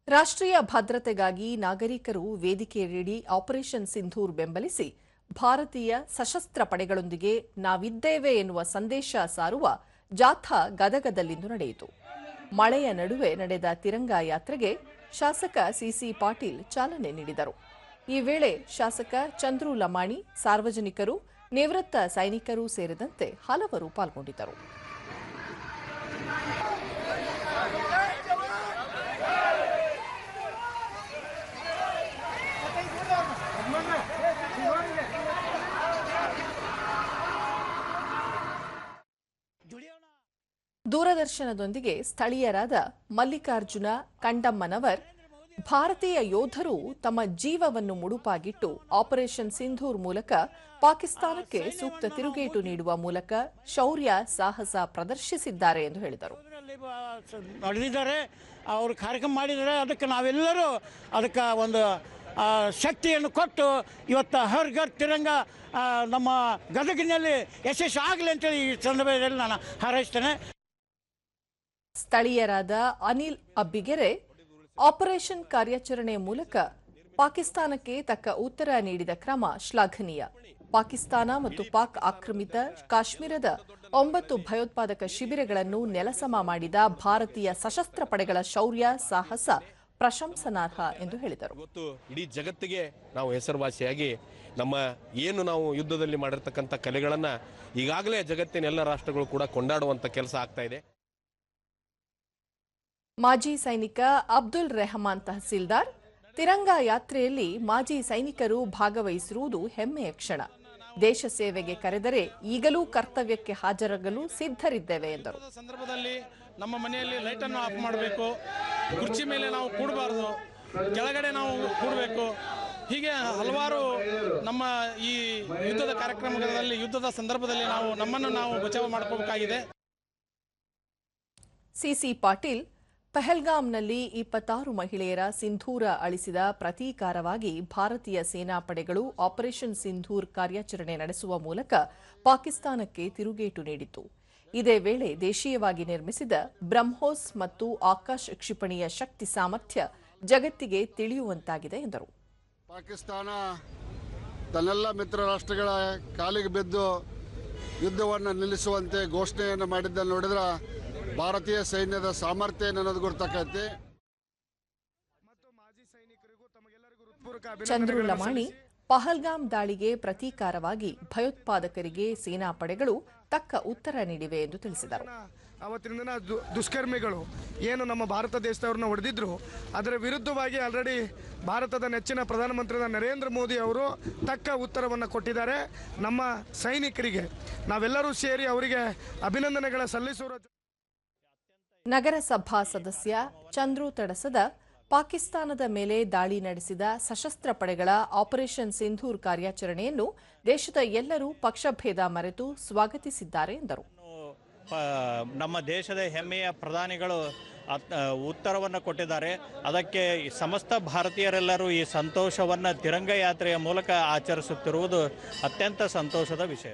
ರಾಷ್ಟ್ರೀಯ ಭದ್ರತೆಗಾಗಿ ನಾಗರಿಕರು ವೇದಿಕೆ ನೀಡಿ ಆಪರೇಷನ್ ಸಿಂಧೂರ್ ಬೆಂಬಲಿಸಿ ಭಾರತೀಯ ಸಶಸ್ತ್ರ ಪಡೆಗಳೊಂದಿಗೆ ನಾವಿದ್ದೇವೆ ಎನ್ನುವ ಸಂದೇಶ ಸಾರುವ ಜಾಥಾ ಗದಗದಲ್ಲಿಂದು ನಡೆಯಿತು. ಮಳೆಯ ನಡುವೆ ನಡೆದ ತಿರಂಗಾ ಯಾತ್ರೆಗೆ ಶಾಸಕ ಸಿಸಿ ಪಾಟೀಲ್ ಚಾಲನೆ ನೀಡಿದರು. ಈ ವೇಳೆ ಶಾಸಕ ಚಂದ್ರು ಲಮಾಣಿ, ಸಾರ್ವಜನಿಕರು, ನಿವೃತ್ತ ಸೈನಿಕರು ಸೇರಿದಂತೆ ಹಲವರು ಪಾಲ್ಗೊಂಡಿದ್ದರು. ದೂರದರ್ಶನದೊಂದಿಗೆ ಸ್ಥಳೀಯರಾದ ಮಲ್ಲಿಕಾರ್ಜುನ ಕಂಡಮ್ಮನವರ್, ಭಾರತೀಯ ಯೋಧರು ತಮ್ಮ ಜೀವವನ್ನು ಮುಡುಪಾಗಿಟ್ಟು ಆಪರೇಷನ್ ಸಿಂಧೂರ್ ಮೂಲಕ ಪಾಕಿಸ್ತಾನಕ್ಕೆ ಸೂಕ್ತ ತಿರುಗೇಟು ನೀಡುವ ಮೂಲಕ ಶೌರ್ಯ ಸಾಹಸ ಪ್ರದರ್ಶಿಸಿದ್ದಾರೆ ಎಂದು ಹೇಳಿದರು. ಅವರು ಕಾರ್ಯಕ್ರಮ ಮಾಡಿದರೆ ಅದಕ್ಕೆ ನಾವೆಲ್ಲರೂ ಅದಕ್ಕೆ ಒಂದು ಶಕ್ತಿಯನ್ನು ಕೊಟ್ಟು ಇವತ್ತು ಹರ್ ಘರ್ ತಿರಂಗ ನಮ್ಮ ಗದಗಿನಲ್ಲಿ ಯಶಸ್ವಿ ಆಗಲಿ ಅಂತೇಳಿ ಈ ಸಂದರ್ಭದಲ್ಲಿ ನಾನು ಹಾರೈಸ್ತೇನೆ. ಸ್ಥಳೀಯರಾದ ಅನಿಲ್ ಅಬ್ಬಿಗೆರೆ, ಆಪರೇಷನ್ ಕಾರ್ಯಾಚರಣೆ ಮೂಲಕ ಪಾಕಿಸ್ತಾನಕ್ಕೆ ತಕ್ಕ ಉತ್ತರ ನೀಡಿದ ಕ್ರಮ ಶ್ಲಾಘನೀಯ. ಪಾಕಿಸ್ತಾನ ಮತ್ತು ಪಾಕ್ ಆಕ್ರಮಿತ ಕಾಶ್ಮೀರದ 9 ಭಯೋತ್ಪಾದಕ ಶಿಬಿರಗಳನ್ನು ನೆಲಸಮ ಮಾಡಿದ ಭಾರತೀಯ ಸಶಸ್ತ್ರ ಪಡೆಗಳ ಶೌರ್ಯ ಸಾಹಸ ಪ್ರಶಂಸನಾರ್ಹ ಎಂದು ಹೇಳಿದರು. ಇಡೀ ಜಗತ್ತಿಗೆ ನಾವು ಹೆಸರುವಾಸಿಯಾಗಿ ನಾವು ಯುದ್ಧದಲ್ಲಿ ಮಾಡಿರ್ತಕ್ಕಂಥ ಕಲೆಗಳನ್ನು ಈಗಾಗಲೇ ಜಗತ್ತಿನ ಎಲ್ಲ ರಾಷ್ಟ್ರಗಳು ಕೂಡ ಕೊಂಡಾಡುವಂತ ಕೆಲಸ ಆಗ್ತಾ ಇದೆ. ಮಾಜಿ ಸೈನಿಕ ಅಬ್ದುಲ್ ರೆಹಮಾನ್ ತಹಸೀಲ್ದಾರ್, ತಿರಂಗಾ ಯಾತ್ರೆಯಲ್ಲಿ ಮಾಜಿ ಸೈನಿಕರು ಭಾಗವಹಿಸಿರುವುದು ಹೆಮ್ಮೆಯ ಕ್ಷಣ. ದೇಶ ಸೇವೆಗೆ ಕರೆದರೆ ಈಗಲೂ ಕರ್ತವ್ಯಕ್ಕೆ ಹಾಜರಾಗಲು ಸಿದ್ಧರಿದ್ದೇವೆ ಎಂದರು. ಸಂದರ್ಭದಲ್ಲಿ ನಮ್ಮ ಮನೆಯಲ್ಲಿ ಲೈಟ್ ಅನ್ನು ಆಫ್ ಮಾಡಬೇಕು, ಕುರ್ಚಿ ಮೇಲೆ ನಾವು ಕೂಡಬಾರದು, ಕೆಳಗಡೆ ನಾವು ಕೂಡಬೇಕು. ಹೀಗೆ ಹಲವಾರು ನಮ್ಮ ಈ ಯುದ್ಧದ ಕಾರ್ಯಕ್ರಮಗಳಲ್ಲಿ ಯುದ್ಧದ ಸಂದರ್ಭದಲ್ಲಿ ನಮ್ಮನ್ನು ನಾವು ಬಚಾವ್ ಮಾಡ್ಕೋಬೇಕಾಗಿದೆ. ಸಿಸಿ ಪಾಟೀಲ್, ಪಹಲ್ಗಾಮ್ನಲ್ಲಿ 26 ಮಹಿಳೆಯರ ಸಿಂಧೂರ ಅಳಿಸಿದ ಪ್ರತೀಕಾರವಾಗಿ ಭಾರತೀಯ ಸೇನಾ ಪಡೆಗಳು ಆಪರೇಷನ್ ಸಿಂಧೂರ್ ಕಾರ್ಯಾಚರಣೆ ನಡೆಸುವ ಮೂಲಕ ಪಾಕಿಸ್ತಾನಕ್ಕೆ ತಿರುಗೇಟು ನೀಡಿತು. ಇದೇ ವೇಳೆ ದೇಶೀಯವಾಗಿ ನಿರ್ಮಿಸಿದ ಬ್ರಹ್ಮೋಸ್ ಮತ್ತು ಆಕಾಶ್ ಕ್ಷಿಪಣಿಯ ಶಕ್ತಿ ಸಾಮರ್ಥ್ಯ ಜಗತ್ತಿಗೆ ತಿಳಿಯುವಂತಾಗಿದೆ ಎಂದರು. ಪಾಕಿಸ್ತಾನ ತನ್ನೆಲ್ಲ ಮಿತ್ರ ರಾಷ್ಟ್ರಗಳ ಕಾಲಿಗೆ ಬಿದ್ದು ಯುದ್ಧವನ್ನು ನಿಲ್ಲಿಸುವಂತೆ ಘೋಷಣೆಯನ್ನು ಮಾಡಿದ್ದನ್ನು ನೋಡಿದ್ರೆ ಭಾರತೀಯ ಸೈನ್ಯದ ಸಾಮರ್ಥ್ಯ ಅನ್ನೋದು ಗೊತ್ತಾಗತ್ತೆ. ಚಂದ್ರು ಲಮಾಣಿ, ಪಹಲ್ಗಾಮ್ ದಾಳಿಗೆ ಪ್ರತೀಕಾರವಾಗಿ ಭಯೋತ್ಪಾದಕರಿಗೆ ಸೇನಾ ಪಡೆಗಳು ತಕ್ಕ ಉತ್ತರ ನೀಡಿವೆ ಎಂದು ತಿಳಿಸಿದರು. ಅವತ್ತಿನ ದಿನ ದುಷ್ಕರ್ಮಿಗಳು ಏನು ನಮ್ಮ ಭಾರತ ದೇಶದವ್ರನ್ನ ಹೊಡೆದಿದ್ರು, ಅದರ ವಿರುದ್ಧವಾಗಿ ಆಲ್ರೆಡಿ ಭಾರತದ ನೆಚ್ಚಿನ ಪ್ರಧಾನಮಂತ್ರಿ ನರೇಂದ್ರ ಮೋದಿ ಅವರು ತಕ್ಕ ಉತ್ತರವನ್ನು ಕೊಟ್ಟಿದ್ದಾರೆ. ನಮ್ಮ ಸೈನಿಕರಿಗೆ ನಾವೆಲ್ಲರೂ ಸೇರಿ ಅವರಿಗೆ ಅಭಿನಂದನೆಗಳ ಸಲ್ಲಿಸುವ. ನಗರಸಭಾ ಸದಸ್ಯ ಚಂದ್ರು ತಡಸದ, ಪಾಕಿಸ್ತಾನದ ಮೇಲೆ ದಾಳಿ ನಡೆಸಿದ ಸಶಸ್ತ್ರ ಪಡೆಗಳ ಆಪರೇಷನ್ ಸಿಂಧೂರ್ ಕಾರ್ಯಾಚರಣೆಯನ್ನು ದೇಶದ ಎಲ್ಲರೂ ಪಕ್ಷಭೇದ ಮರೆತು ಸ್ವಾಗತಿಸಿದ್ದಾರೆ ಎಂದರು. ನಮ್ಮ ದೇಶದ ಹೆಮ್ಮೆಯ ಪ್ರಧಾನಿಗಳು ಉತ್ತರವನ್ನು ಕೊಟ್ಟಿದ್ದಾರೆ. ಅದಕ್ಕೆ ಸಮಸ್ತ ಭಾರತೀಯರೆಲ್ಲರೂ ಈ ಸಂತೋಷವನ್ನು ತಿರಂಗ ಯಾತ್ರೆಯ ಮೂಲಕ ಆಚರಿಸುತ್ತಿರುವುದು ಅತ್ಯಂತ ಸಂತೋಷದ ವಿಷಯ.